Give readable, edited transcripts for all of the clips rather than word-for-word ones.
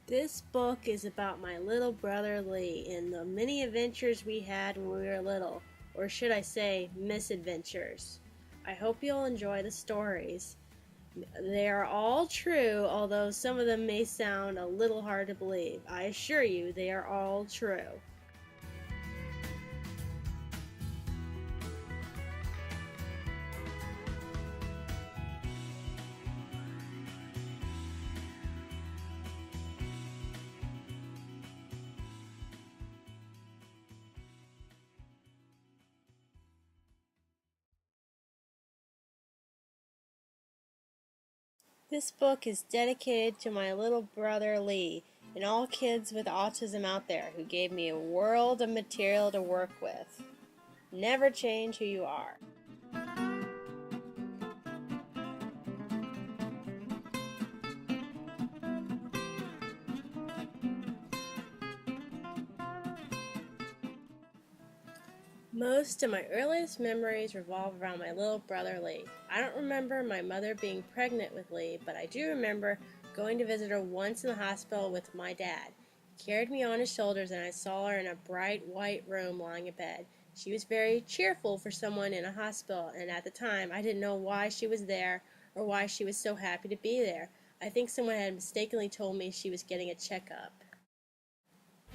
This book is about my little brother Lee and the many adventures we had when we were little, or should I say, misadventures. I hope you'll enjoy the stories. They are all true, although some of them may sound a little hard to believe. I assure you, they are all true. This book is dedicated to my little brother Lee and all kids with autism out there who gave me a world of material to work with. Never change who you are. Most of my earliest memories revolve around my little brother Lee. I don't remember my mother being pregnant with Lee, but I do remember going to visit her once in the hospital with my dad. He carried me on his shoulders and I saw her in a bright white room lying in bed. She was very cheerful for someone in a hospital, and at the time I didn't know why she was there or why she was so happy to be there. I think someone had mistakenly told me she was getting a checkup.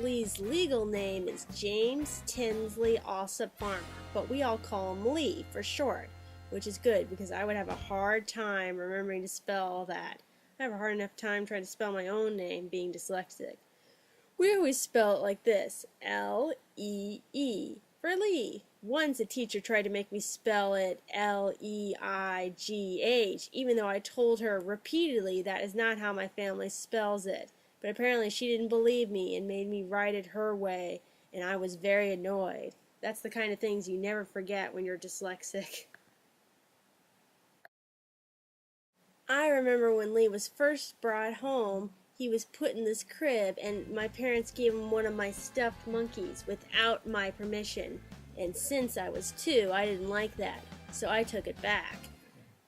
Lee's legal name is James Tinsley Ossip Farmer, but we all call him Lee for short, which is good because I would have a hard time remembering to spell that. I have a hard enough time trying to spell my own name, being dyslexic. We always spell it like this, L-E-E, for Lee. Once a teacher tried to make me spell it L-E-I-G-H, even though I told her repeatedly that is not how my family spells it. But apparently she didn't believe me and made me write it her way, and I was very annoyed. That's the kind of things you never forget when you're dyslexic. I remember when Lee was first brought home, he was put in this crib, and my parents gave him one of my stuffed monkeys without my permission. And since I was 2, I didn't like that, so I took it back.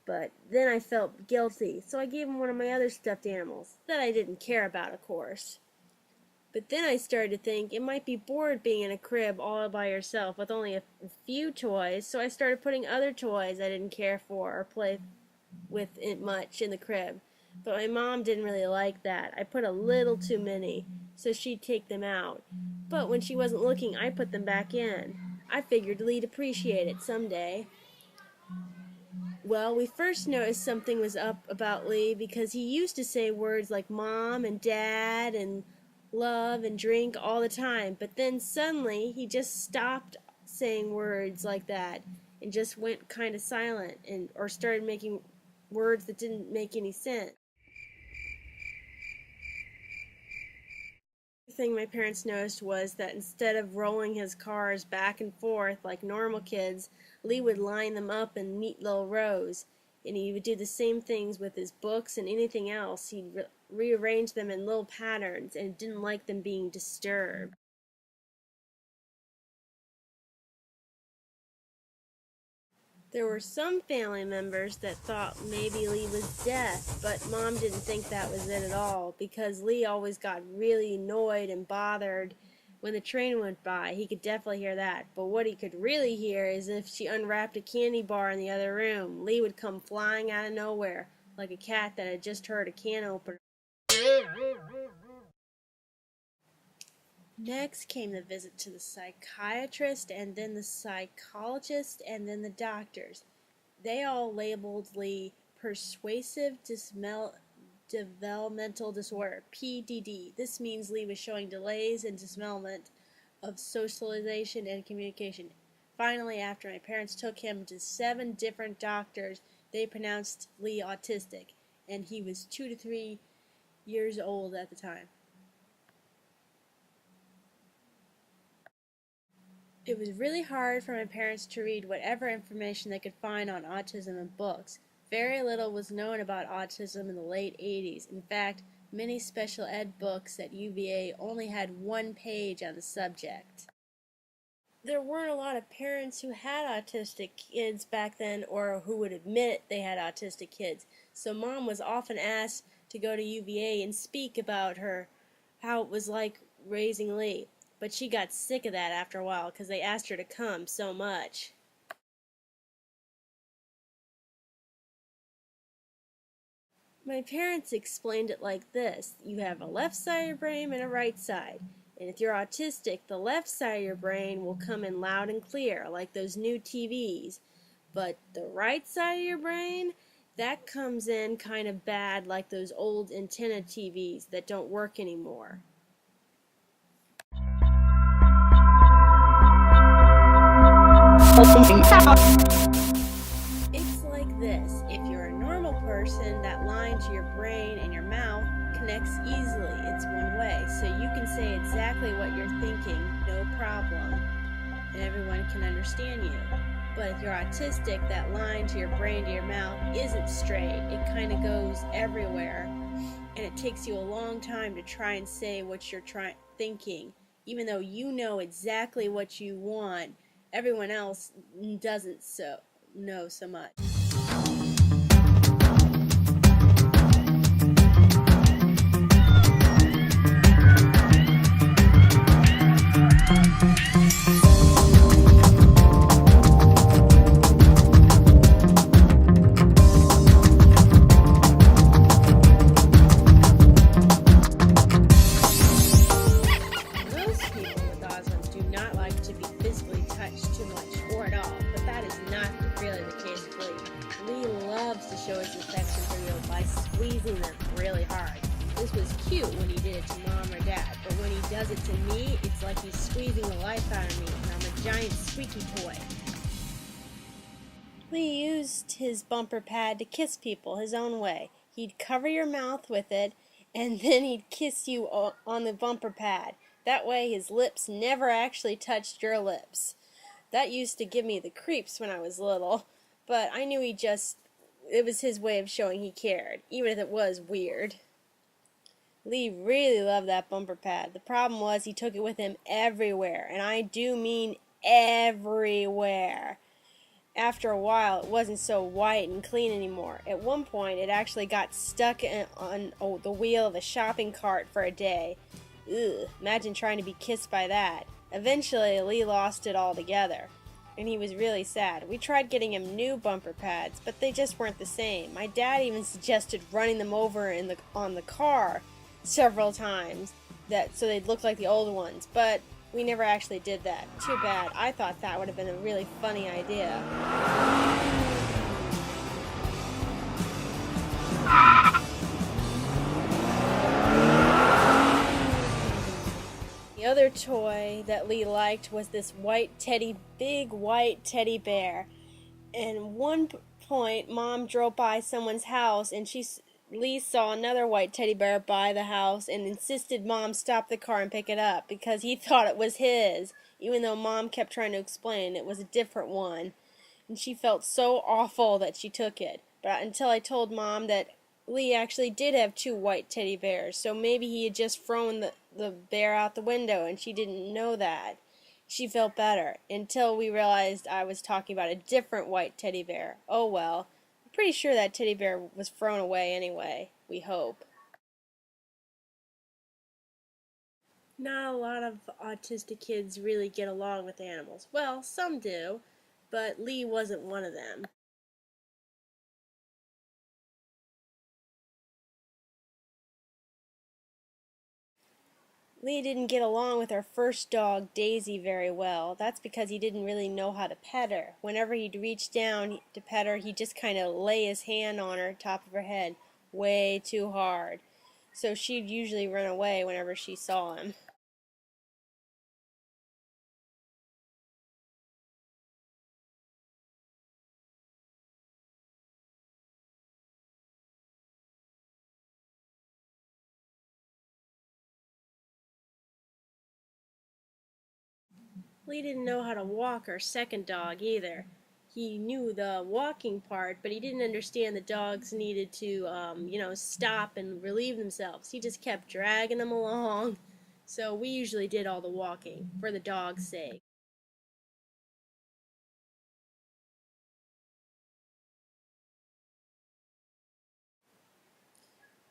But then I felt guilty, so I gave him one of my other stuffed animals, that I didn't care about, of course. But then I started to think it might be bored being in a crib all by yourself with only a few toys, so I started putting other toys I didn't care for or play with it much in the crib. But my mom didn't really like that. I put a little too many, so she'd take them out. But when she wasn't looking, I put them back in. I figured Lee'd appreciate it someday. Well, we first noticed something was up about Lee because he used to say words like mom and dad and love and drink all the time, but then suddenly he just stopped saying words like that and just went kind of silent and or started making words that didn't make any sense. The thing my parents noticed was that instead of rolling his cars back and forth like normal kids, Lee would line them up in neat little rows, and he would do the same things with his books and anything else. He'd rearrange them in little patterns and didn't like them being disturbed. There were some family members that thought maybe Lee was deaf, but Mom didn't think that was it at all because Lee always got really annoyed and bothered when the train went by. He could definitely hear that, but what he could really hear is if she unwrapped a candy bar in the other room. Lee would come flying out of nowhere like a cat that had just heard a can opener. Next came the visit to the psychiatrist and then the psychologist and then the doctors. They all labeled Lee persuasive developmental disorder, PDD. This means Lee was showing delays in development of socialization and communication. Finally, after my parents took him to 7 different doctors, they pronounced Lee autistic, and he was 2 to 3 years old at the time. It was really hard for my parents to read whatever information they could find on autism in books. Very little was known about autism in the late 80s. In fact, many special ed books at UVA only had 1 page on the subject. There weren't a lot of parents who had autistic kids back then or who would admit they had autistic kids, so Mom was often asked to go to UVA and speak about her how it was like raising Lee. But she got sick of that after a while because they asked her to come so much. My parents explained it like this. You have a left side of your brain and a right side. And if you're autistic, the left side of your brain will come in loud and clear, like those new TVs. But the right side of your brain, that comes in kind of bad, like those old antenna TVs that don't work anymore. It's like this. If you're a normal person, that line to your brain and your mouth connects easily. It's one way. So you can say exactly what you're thinking, no problem. And everyone can understand you. But if you're autistic, that line to your brain to your mouth isn't straight. It kind of goes everywhere. And it takes you a long time to try and say what you're thinking. Even though you know exactly what you want, everyone else doesn't know so much. Most people with autism do not like to be physically touched too much or at all, but that is not really the case with Lee. Lee loves to show his affection for you by squeezing them really hard. This was cute when he did it to mom or dad, but when he does it to me, it's like he's squeezing the life out of me and I'm a giant squeaky toy. Lee used his bumper pad to kiss people his own way. He'd cover your mouth with it, and then he'd kiss you on the bumper pad. That way his lips never actually touched your lips. That used to give me the creeps when I was little, but I knew it was his way of showing he cared, even if it was weird. Lee really loved that bumper pad. The problem was he took it with him everywhere, and I do mean everywhere. After a while, it wasn't so white and clean anymore. At one point, it actually got stuck on the wheel of a shopping cart for a day. Ugh, imagine trying to be kissed by that. Eventually, Lee lost it altogether, and he was really sad. We tried getting him new bumper pads, but they just weren't the same. My dad even suggested running them over on the car several times so they'd look like the old ones, but we never actually did that. Too bad. I thought that would have been a really funny idea. The other toy that Lee liked was this big white teddy bear. And one point, Mom drove by someone's house, and Lee saw another white teddy bear by the house and insisted Mom stop the car and pick it up because he thought it was his, even though Mom kept trying to explain it was a different one. And she felt so awful that she took it. But until I told Mom that Lee actually did have two white teddy bears, so maybe he had just thrown the bear out the window and she didn't know that. She felt better, until we realized I was talking about a different white teddy bear. Oh well. I'm pretty sure that teddy bear was thrown away anyway. We hope. Not a lot of autistic kids really get along with animals. Well, some do, but Lee wasn't one of them. Lee didn't get along with our first dog, Daisy, very well. That's because he didn't really know how to pet her. Whenever he'd reach down to pet her, he'd just kind of lay his hand on her top of her head way too hard. So she'd usually run away whenever she saw him. Lee didn't know how to walk our second dog either. He knew the walking part, but he didn't understand the dogs needed to, stop and relieve themselves. He just kept dragging them along. So we usually did all the walking for the dog's sake.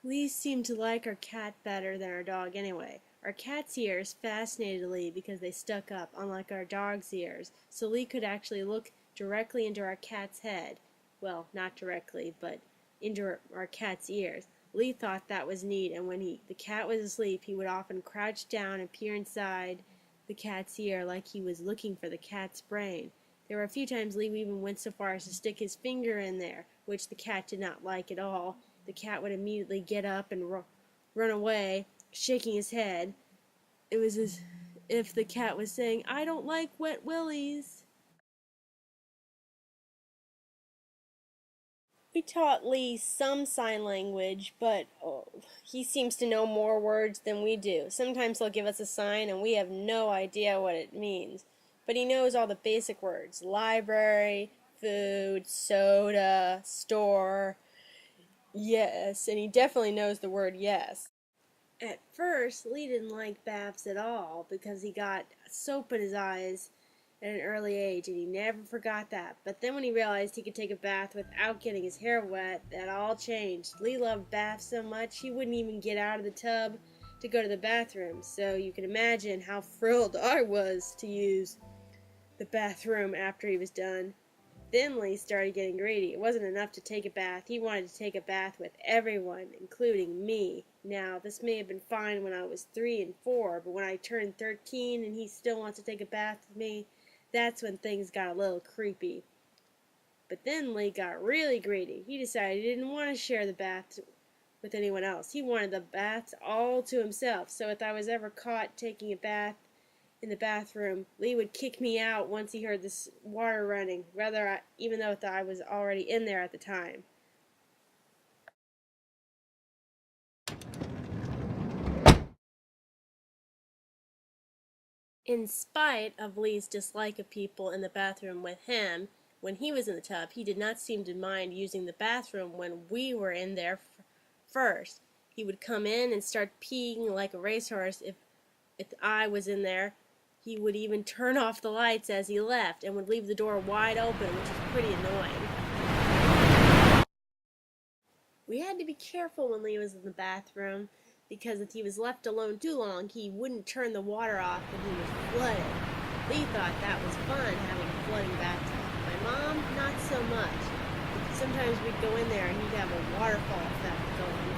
Lee seemed to like our cat better than our dog anyway. Our cat's ears fascinated Lee because they stuck up, unlike our dog's ears, so Lee could actually look directly into our cat's head. Well, not directly, but into our cat's ears. Lee thought that was neat, and when the cat was asleep, he would often crouch down and peer inside the cat's ear like he was looking for the cat's brain. There were a few times Lee even went so far as to stick his finger in there, which the cat did not like at all. The cat would immediately get up and run away, shaking his head. It was as if the cat was saying, "I don't like wet willies." We taught Lee some sign language, but he seems to know more words than we do. Sometimes he'll give us a sign and we have no idea what it means. But he knows all the basic words: library, food, soda, store, yes, and he definitely knows the word yes. At first, Lee didn't like baths at all because he got soap in his eyes at an early age, and he never forgot that. But then when he realized he could take a bath without getting his hair wet, that all changed. Lee loved baths so much he wouldn't even get out of the tub to go to the bathroom, so you can imagine how thrilled I was to use the bathroom after he was done. Then Lee started getting greedy. It wasn't enough to take a bath. He wanted to take a bath with everyone, including me. Now, this may have been fine when I was 3 and 4, but when I turned 13 and he still wants to take a bath with me, that's when things got a little creepy. But then Lee got really greedy. He decided he didn't want to share the bath with anyone else. He wanted the baths all to himself. So if I was ever caught taking a bath in the bathroom, Lee would kick me out once he heard this water running, even though I was already in there at the time. In spite of Lee's dislike of people in the bathroom with him, when he was in the tub, he did not seem to mind using the bathroom when we were in there first. He would come in and start peeing like a racehorse if I was in there. He would even turn off the lights as he left and would leave the door wide open, which was pretty annoying. We had to be careful when Lee was in the bathroom because if he was left alone too long, he wouldn't turn the water off when he was flooded. Lee thought that was fun, having a flooding bathtub. My mom, not so much. Sometimes we'd go in there and he'd have a waterfall effect going.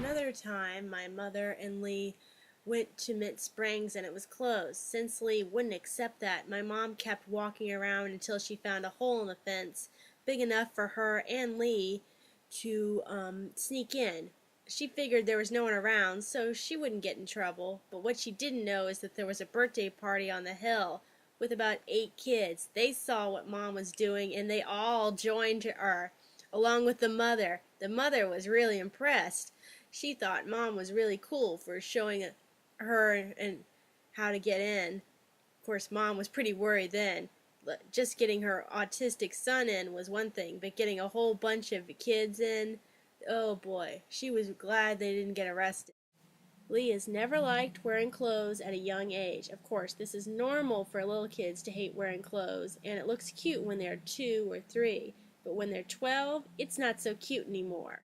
Another time, my mother and Lee went to Mint Springs and it was closed. Since Lee wouldn't accept that, my mom kept walking around until she found a hole in the fence big enough for her and Lee to sneak in. She figured there was no one around, so she wouldn't get in trouble. But what she didn't know is that there was a birthday party on the hill with about 8 kids. They saw what Mom was doing and they all joined her, along with the mother. The mother was really impressed. She thought Mom was really cool for showing her and how to get in. Of course, Mom was pretty worried then. Just getting her autistic son in was one thing, but getting a whole bunch of kids in, oh boy, she was glad they didn't get arrested. Lee has never liked wearing clothes at a young age. Of course, this is normal for little kids to hate wearing clothes, and it looks cute when they're 2 or 3, but when they're 12, it's not so cute anymore.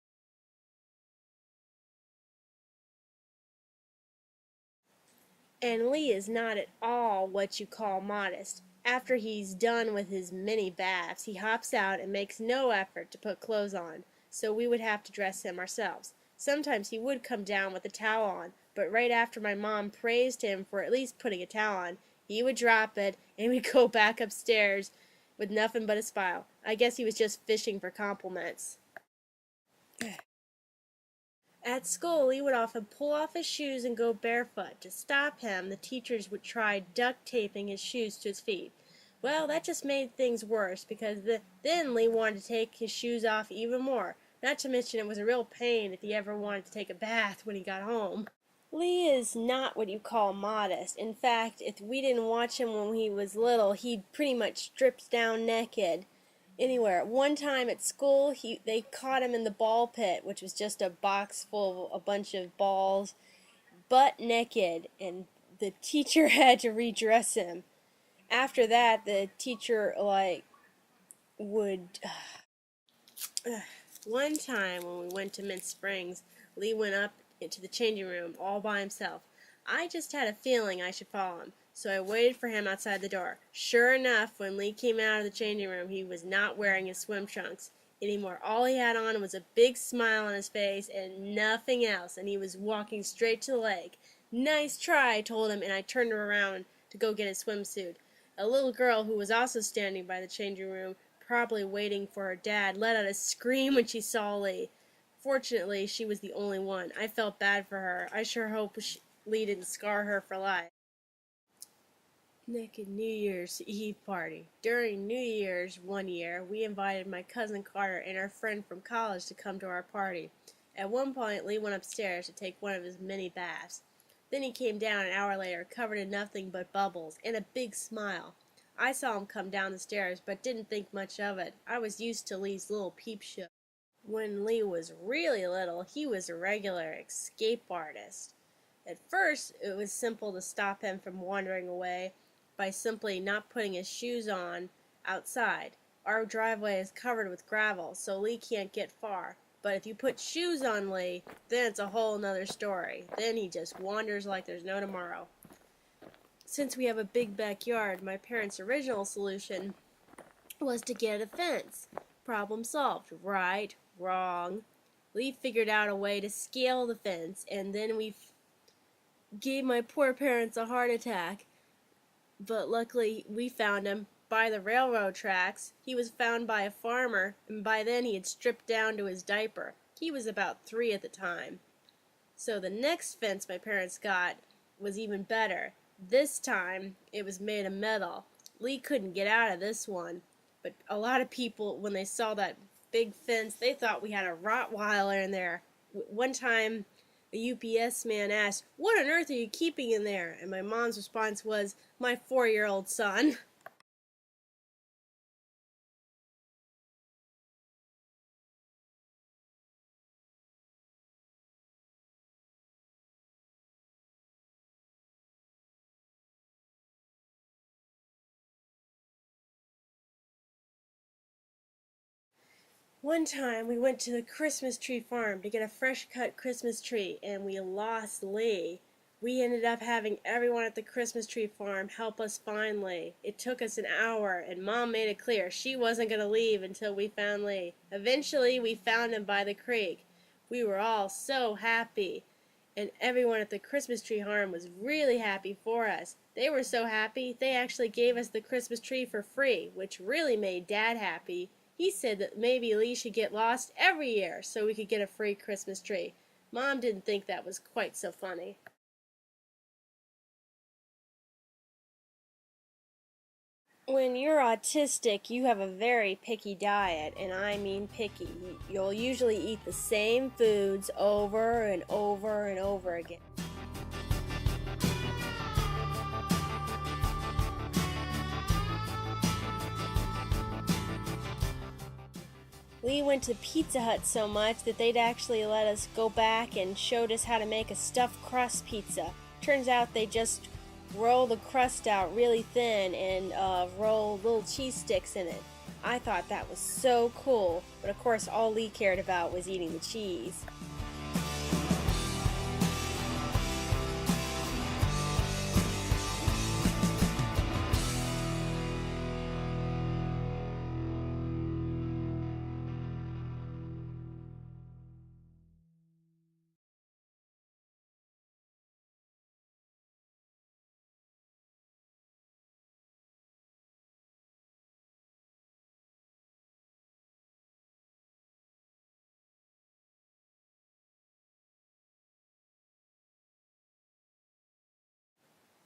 And Lee is not at all what you call modest. After he's done with his many baths, he hops out and makes no effort to put clothes on, so we would have to dress him ourselves. Sometimes he would come down with a towel on, but right after my mom praised him for at least putting a towel on, he would drop it and we'd go back upstairs with nothing but a smile. I guess he was just fishing for compliments. At school, he would often pull off his shoes and go barefoot. To stop him, the teachers would try duct taping his shoes to his feet. Well, that just made things worse because then Lee wanted to take his shoes off even more. Not to mention it was a real pain if he ever wanted to take a bath when he got home. Lee is not what you call modest. In fact, if we didn't watch him when he was little, he'd pretty much stripped down naked anywhere. One time at school, they caught him in the ball pit, which was just a box full of a bunch of balls, butt naked, and the teacher had to redress him. After that, the teacher would One time when we went to Mint Springs, Lee went up into the changing room all by himself. I just had a feeling I should follow him, so I waited for him outside the door. Sure enough, when Lee came out of the changing room, he was not wearing his swim trunks anymore. All he had on was a big smile on his face and nothing else, and he was walking straight to the lake. Nice try, I told him, and I turned around to go get his swimsuit. A little girl who was also standing by the changing room, probably waiting for her dad, let out a scream when she saw Lee. Fortunately, she was the only one. I felt bad for her. I sure hope Lee didn't scar her for life. Naked New Year's Eve party. During New Year's one year, we invited my cousin Carter and our friend from college to come to our party. At one point, Lee went upstairs to take one of his many baths. Then he came down an hour later, covered in nothing but bubbles, and a big smile. I saw him come down the stairs, but didn't think much of it. I was used to Lee's little peep show. When Lee was really little, he was a regular escape artist. At first, it was simple to stop him from wandering away by simply not putting his shoes on outside. Our driveway is covered with gravel, so Lee can't get far. But if you put shoes on Lee, then it's a whole nother story. Then he just wanders like there's no tomorrow. Since we have a big backyard, my parents' original solution was to get a fence. Problem solved. Right, wrong. Lee figured out a way to scale the fence, and then we gave my poor parents a heart attack. But luckily, we found him by the railroad tracks. He was found by a farmer, and by then he had stripped down to his diaper. He was about 3 at the time. So the next fence my parents got was even better. This time, it was made of metal. Lee couldn't get out of this one. But a lot of people, when they saw that big fence, they thought we had a Rottweiler in there. One time, a UPS man asked, "What on earth are you keeping in there?" And my mom's response was, "My 4-year-old son." One time we went to the Christmas tree farm to get a fresh cut Christmas tree, and we lost Lee. We ended up having everyone at the Christmas tree farm help us find Lee. It took us an hour, and Mom made it clear she wasn't going to leave until we found Lee. Eventually, we found him by the creek. We were all so happy, and everyone at the Christmas tree farm was really happy for us. They were so happy, they actually gave us the Christmas tree for free, which really made Dad happy. He said that maybe Lee should get lost every year so we could get a free Christmas tree. Mom didn't think that was quite so funny. When you're autistic, you have a very picky diet, and I mean picky. You'll usually eat the same foods over and over and over again. We went to Pizza Hut so much that they'd actually let us go back and showed us how to make a stuffed crust pizza. Turns out they just roll the crust out really thin and roll little cheese sticks in it. I thought that was so cool, but of course all Lee cared about was eating the cheese.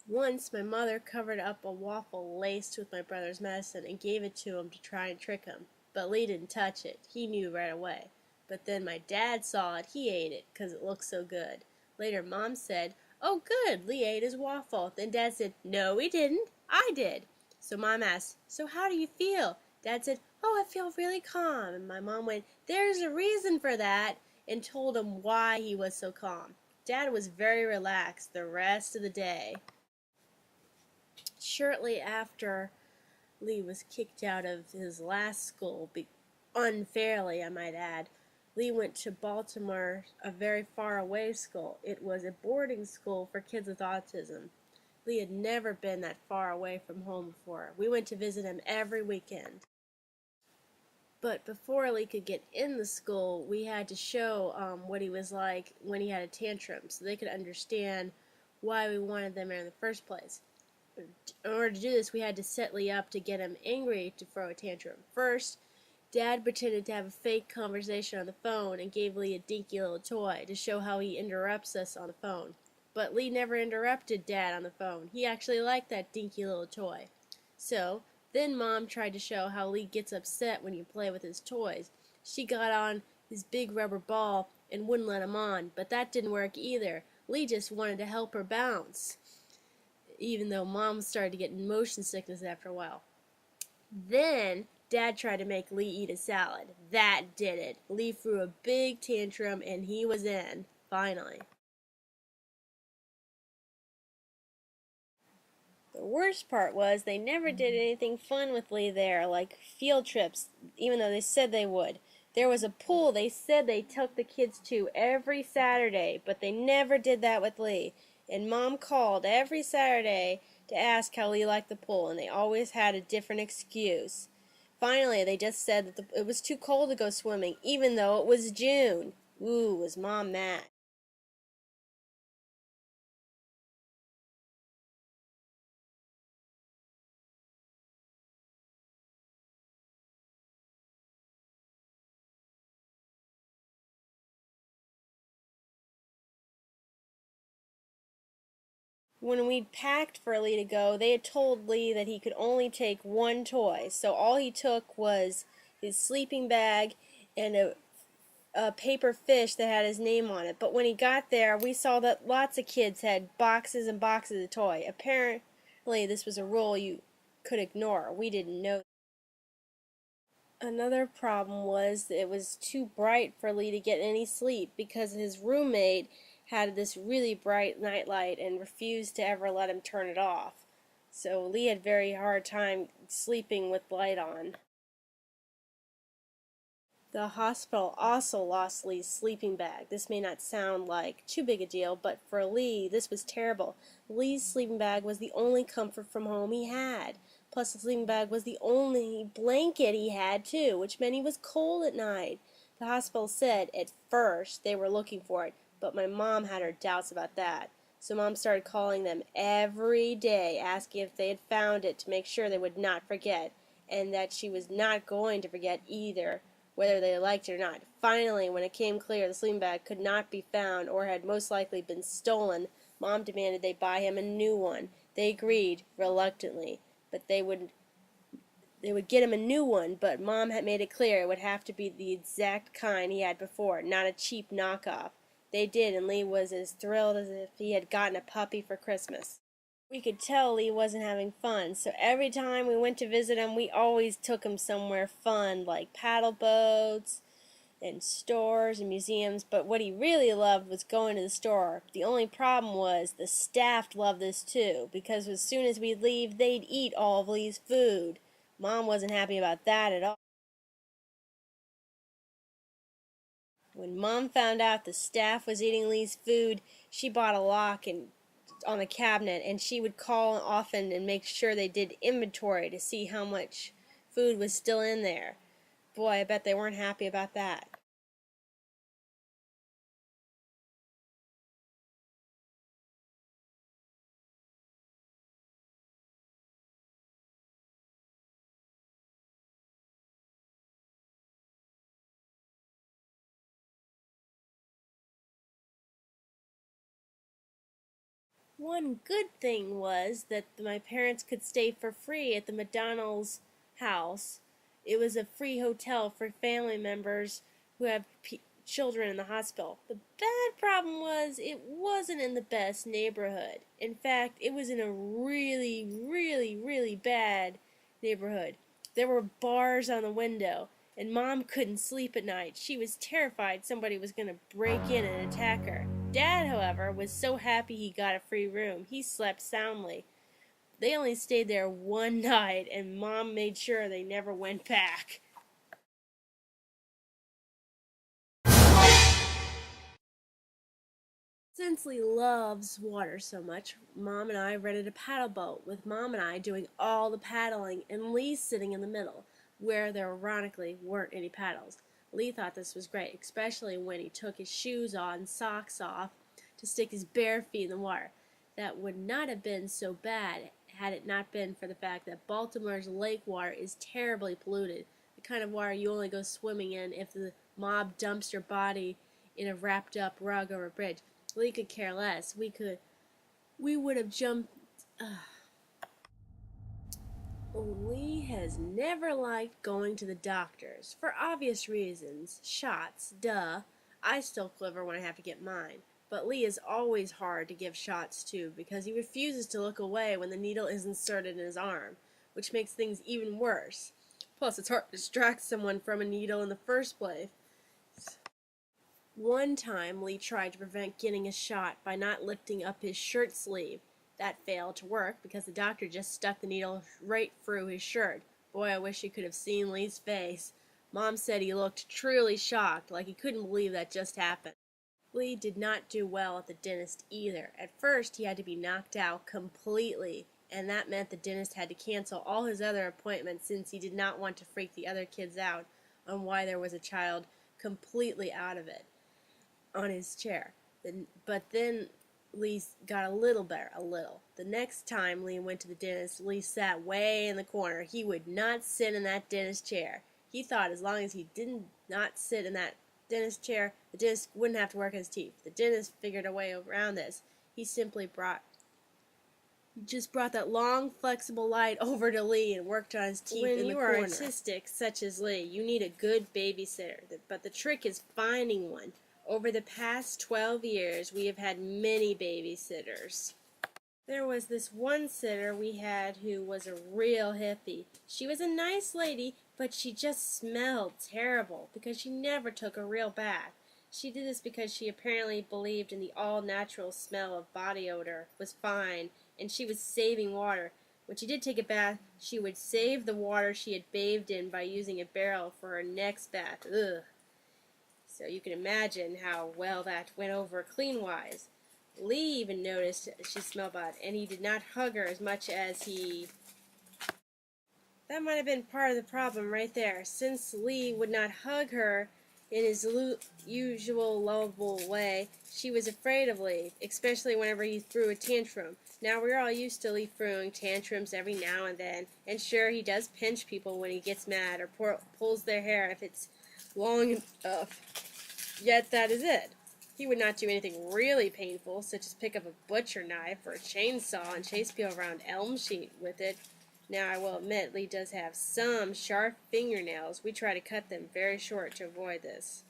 Once my mother covered up a waffle laced with my brother's medicine and gave it to him to try and trick him. But Lee didn't touch it. He knew right away. But then my dad saw it. He ate it because it looked so good. Later, Mom said, "Oh, good, Lee ate his waffle." Then Dad said, "No, he didn't. I did." So Mom asked, "So how do you feel?" Dad said, "Oh, I feel really calm." And my mom went, "There's a reason for that," and told him why he was so calm. Dad was very relaxed the rest of the day. Shortly after Lee was kicked out of his last school unfairly, I might add. Lee went to Baltimore, a very far away school. It was a boarding school for kids with autism. Lee had never been that far away from home before. We went to visit him every weekend. But before Lee could get in the school, we had to show what he was like when he had a tantrum so they could understand why we wanted them there in the first place. In order to do this, we had to set Lee up to get him angry to throw a tantrum. First, Dad pretended to have a fake conversation on the phone and gave Lee a dinky little toy to show how he interrupts us on the phone. But Lee never interrupted Dad on the phone. He actually liked that dinky little toy. So, then Mom tried to show how Lee gets upset when you play with his toys. She got on his big rubber ball and wouldn't let him on, but that didn't work either. Lee just wanted to help her bounce, even though Mom started to get motion sickness after a while. Then Dad tried to make Lee eat a salad. That did it. Lee threw a big tantrum and he was in, finally. The worst part was they never did anything fun with Lee there, like field trips, even though they said they would. There was a pool they said they took the kids to every Saturday, but they never did that with Lee. And Mom called every Saturday to ask how Lee liked the pool, and they always had a different excuse. Finally, they just said that it was too cold to go swimming, even though it was June. Ooh, was Mom mad. When we'd packed for Lee to go, they had told Lee that he could only take one toy. So all he took was his sleeping bag and a paper fish that had his name on it. But when he got there, we saw that lots of kids had boxes and boxes of toy. Apparently, this was a rule you could ignore. We didn't know. Another problem was that it was too bright for Lee to get any sleep because his roommate had this really bright nightlight and refused to ever let him turn it off. So Lee had a very hard time sleeping with light on. The hospital also lost Lee's sleeping bag. This may not sound like too big a deal, but for Lee, this was terrible. Lee's sleeping bag was the only comfort from home he had. Plus, the sleeping bag was the only blanket he had, too, which meant he was cold at night. The hospital said at first they were looking for it, but my mom had her doubts about that. So Mom started calling them every day, asking if they had found it to make sure they would not forget, and that she was not going to forget either, whether they liked it or not. Finally, when it came clear the sleeping bag could not be found or had most likely been stolen, Mom demanded they buy him a new one. They agreed, reluctantly, but they would get him a new one, but Mom had made it clear it would have to be the exact kind he had before, not a cheap knockoff. They did, and Lee was as thrilled as if he had gotten a puppy for Christmas. We could tell Lee wasn't having fun, so every time we went to visit him, we always took him somewhere fun, like paddle boats and stores and museums, but what he really loved was going to the store. The only problem was the staff loved this too, because as soon as we'd leave, they'd eat all of Lee's food. Mom wasn't happy about that at all. When Mom found out the staff was eating Lee's food, she bought a lock on the cabinet, and she would call often and make sure they did inventory to see how much food was still in there. Boy, I bet they weren't happy about that. One good thing was that my parents could stay for free at the McDonald's house. It was a free hotel for family members who have children in the hospital. The bad problem was it wasn't in the best neighborhood. In fact, it was in a really, really, really bad neighborhood. There were bars on the window, and Mom couldn't sleep at night. She was terrified somebody was going to break in and attack her. Dad, however, was so happy he got a free room. He slept soundly. They only stayed there one night, and Mom made sure they never went back. Since Lee loves water so much, Mom and I rented a paddle boat, with Mom and I doing all the paddling and Lee sitting in the middle, where there ironically weren't any paddles. Lee thought this was great, especially when he took his shoes on and socks off to stick his bare feet in the water. That would not have been so bad had it not been for the fact that Baltimore's lake water is terribly polluted, the kind of water you only go swimming in if the mob dumps your body in a wrapped up rug over a bridge. Lee could care less. We would have jumped. Lee has never liked going to the doctors for obvious reasons. Shots, duh. I still quiver when I have to get mine. But Lee is always hard to give shots to because he refuses to look away when the needle is inserted in his arm, which makes things even worse. Plus, it's hard to distract someone from a needle in the first place. One time, Lee tried to prevent getting a shot by not lifting up his shirt sleeve. That failed to work because the doctor just stuck the needle right through his shirt. Boy, I wish you could have seen Lee's face. Mom said he looked truly shocked, like he couldn't believe that just happened. Lee did not do well at the dentist either. At first, he had to be knocked out completely, and that meant the dentist had to cancel all his other appointments since he did not want to freak the other kids out on why there was a child completely out of it on his chair. But then Lee got a little better, a little. The next time Lee went to the dentist, Lee sat way in the corner. He would not sit in that dentist chair. He thought as long as he did not sit in that dentist chair, the dentist wouldn't have to work his teeth. The dentist figured a way around this. He simply just brought that long, flexible light over to Lee and worked on his teeth in the corner. When you are autistic, such as Lee, you need a good babysitter. But the trick is finding one. Over the past 12 years, we have had many babysitters. There was this one sitter we had who was a real hippie. She was a nice lady, but she just smelled terrible because she never took a real bath. She did this because she apparently believed in the all-natural smell of body odor was fine, and she was saving water. When she did take a bath, she would save the water she had bathed in by using a barrel for her next bath. Ugh. So you can imagine how well that went over clean-wise. Lee even noticed she smelled bad, and he did not hug her as much as he... That might have been part of the problem right there. Since Lee would not hug her in his usual lovable way, she was afraid of Lee, especially whenever he threw a tantrum. Now, we're all used to Lee throwing tantrums every now and then, and sure, he does pinch people when he gets mad or pulls their hair if it's long enough. Yet that is it. He would not do anything really painful, such as pick up a butcher knife or a chainsaw and chase people around Elm Street with it. Now, I will admit, Lee does have some sharp fingernails. We try to cut them very short to avoid this.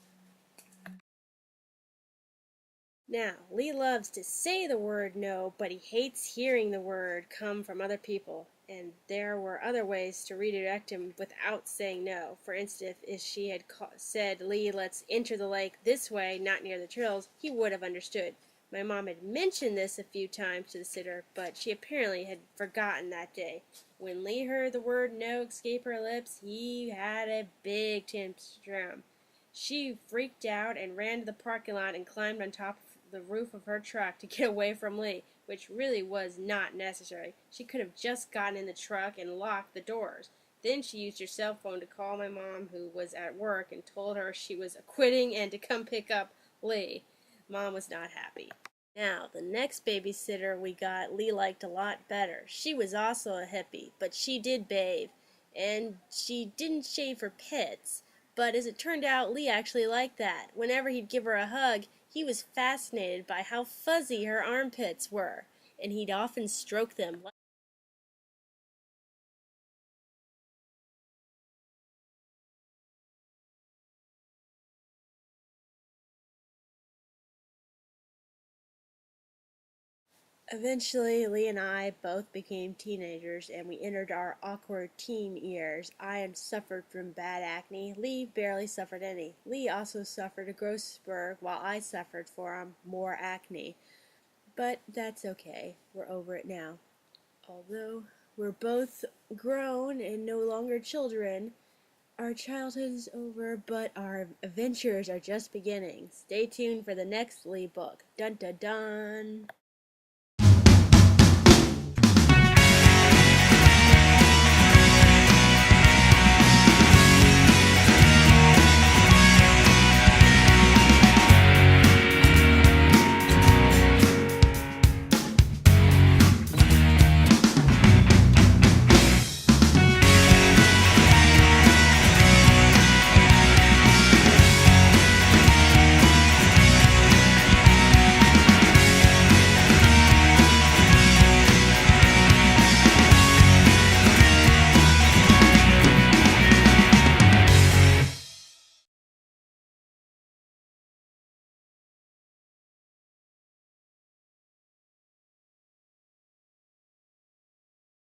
Now, Lee loves to say the word no, but he hates hearing the word come from other people. And there were other ways to redirect him without saying no. For instance, if she had said, Lee, let's enter the lake this way, not near the trails, he would have understood. My mom had mentioned this a few times to the sitter, but she apparently had forgotten that day. When Lee heard the word no escape her lips, he had a big tantrum. She freaked out and ran to the parking lot and climbed on top of the roof of her truck to get away from Lee, which really was not necessary. She could have just gotten in the truck and locked the doors. Then she used her cell phone to call my mom, who was at work, and told her she was quitting and to come pick up Lee. Mom was not happy. Now, the next babysitter we got, Lee liked a lot better. She was also a hippie, but she did bathe, and she didn't shave her pits. But as it turned out, Lee actually liked that. Whenever he'd give her a hug, he was fascinated by how fuzzy her armpits were, and he'd often stroke them. Eventually, Lee and I both became teenagers, and we entered our awkward teen years. I had suffered from bad acne. Lee barely suffered any. Lee also suffered a growth spurt, while I suffered from more acne. But that's okay. We're over it now. Although we're both grown and no longer children, Our childhood is over, but our adventures are just beginning. Stay tuned for the next Lee book. Dun dun dun!